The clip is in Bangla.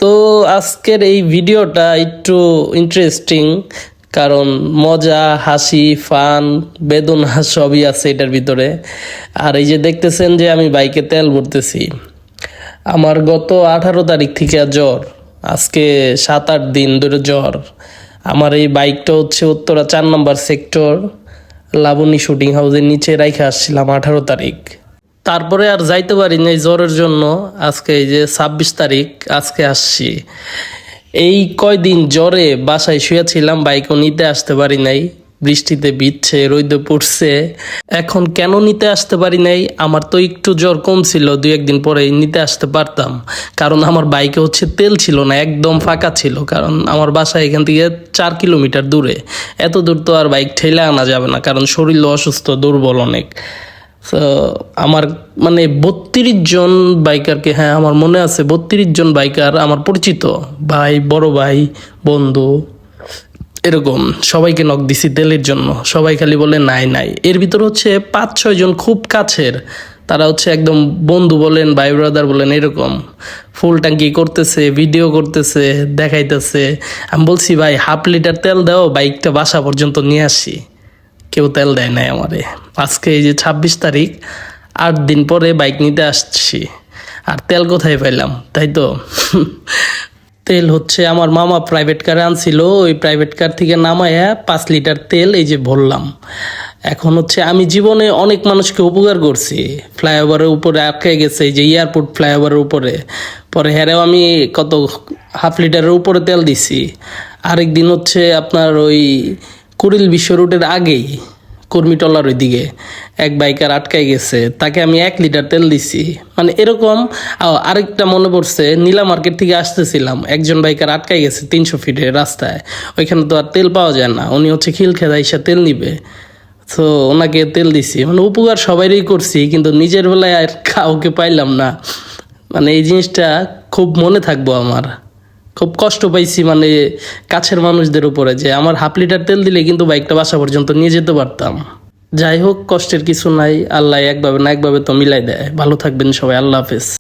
তো আজকের এই ভিডিওটা একটু ইন্টারেস্টিং, কারণ মজা, হাসি, ফান, বেদনা সবই আছে এটার ভিতরে। আর এই যে দেখতেছেন যে আমি বাইকে তেল ভরতেছি, আমার গত 18 তারিখ থেকে জ্বর, আজকে 7-8 দিন ধরে জ্বর। আমার এই বাইকটা হচ্ছে উত্তরা 4 নম্বর সেক্টর লাবণী শুটিং হাউসের নিচে রাইখে আসছিলাম 18 তারিখ। তারপরে আর যাইতে পারি না এই জ্বরের জন্য। আজকে এই যে 26 তারিখ, আজকে আসছি। এই কয়দিন জ্বরে বাসায় শুয়েছিলাম, বাইকও নিতে আসতে পারি নাই, বৃষ্টিতে ভিজছে, রোদে পড়ছে। এখন কেন নিতে আসতে পারি নাই? আমার তো একটু জ্বর কমছিল, 2-1 দিন পরে নিতে আসতে পারতাম, কারণ আমার বাইকে হচ্ছে তেল ছিল না, একদম ফাঁকা ছিল। কারণ আমার বাসা এখান থেকে 4 কিলোমিটার দূরে, এত দূর তো আর বাইক ঠেলে আনা যাবে না, কারণ শরীর অসুস্থ, দুর্বল অনেক। তো আমার মানে 32 জন বাইকারকে, হ্যাঁ আমার মনে আছে 32 জন বাইকার আমার পরিচিত, ভাই, বড় ভাই, বন্ধু, এরকম সবাইকে নক দিছি তেলের জন্য। সবাই খালি বলে নাই নাই। এর ভিতর হচ্ছে 5-6 জন খুব কাছের, তারা হচ্ছে একদম বন্ধু বলেন, ভাই ব্রাদার বলেন, এরকম ফুল ট্যাঙ্কি করতেছে, ভিডিও করতেছে, দেখাইতেছে। আমি বলছি ভাই 1/2 লিটার তেল দাও, বাইকটা বাসা পর্যন্ত নিয়ে আসি। কেউ তেল দেয় নাই আমারে। আজকে এই যে 26 তারিখ, 8 দিন পরে বাইক নিতে আসছি, আর তেল কোথায় পাইলাম, তাই তো? তেল হচ্ছে আমার মামা প্রাইভেট কারে আনছিল, ওই প্রাইভেট কার থেকে নামায়া 5 লিটার তেল এই যে ভরলাম। এখন হচ্ছে আমি জীবনে অনেক মানুষকে উপকার করছি। ফ্লাইওভারের উপরে আটকে গেছে, এই যে এয়ারপোর্ট ফ্লাইওভারের উপরে, পরে হেরেও আমি কত 1/2 লিটারের উপরে তেল দিছি। আরেক দিন হচ্ছে আপনার ওই কুড়িল বিশ্ব রুটের আগেই কর্মীটলার ওই দিকে এক বাইকার আটকাই গেছে, তাকে আমি 1 লিটার তেল দিছি। মানে এরকম। আরেকটা মনে পড়ছে, নীলা মার্কেট থেকে আসতেছিলাম, একজন বাইকার আটকাই গেছে 300 ফিটের রাস্তায়, ওইখানে তো আর তেল পাওয়া যায় না, উনি হচ্ছে খিলখেদা এসে তেল নিবে, তো ওনাকে তেল দিছি। মানে উপকার সবাইরই করছি, কিন্তু নিজের বেলায় আর কাউকে পাইলাম না। মানে এই জিনিসটা খুব মনে থাকবো আমার। খুব কষ্ট পাইছি মানে কাছের মানুষদের উপরে, যে আমার 1/2 লিটার তেল দিলে কিন্তু বাইকটা বাসা পর্যন্ত নিয়ে যেতে পারতাম। যাই হোক, কষ্টের কিছু নাই, আল্লাহ একভাবে না একভাবে তো মিলাই দেয়। ভালো থাকবেন সবাই, আল্লাহ হাফেজ।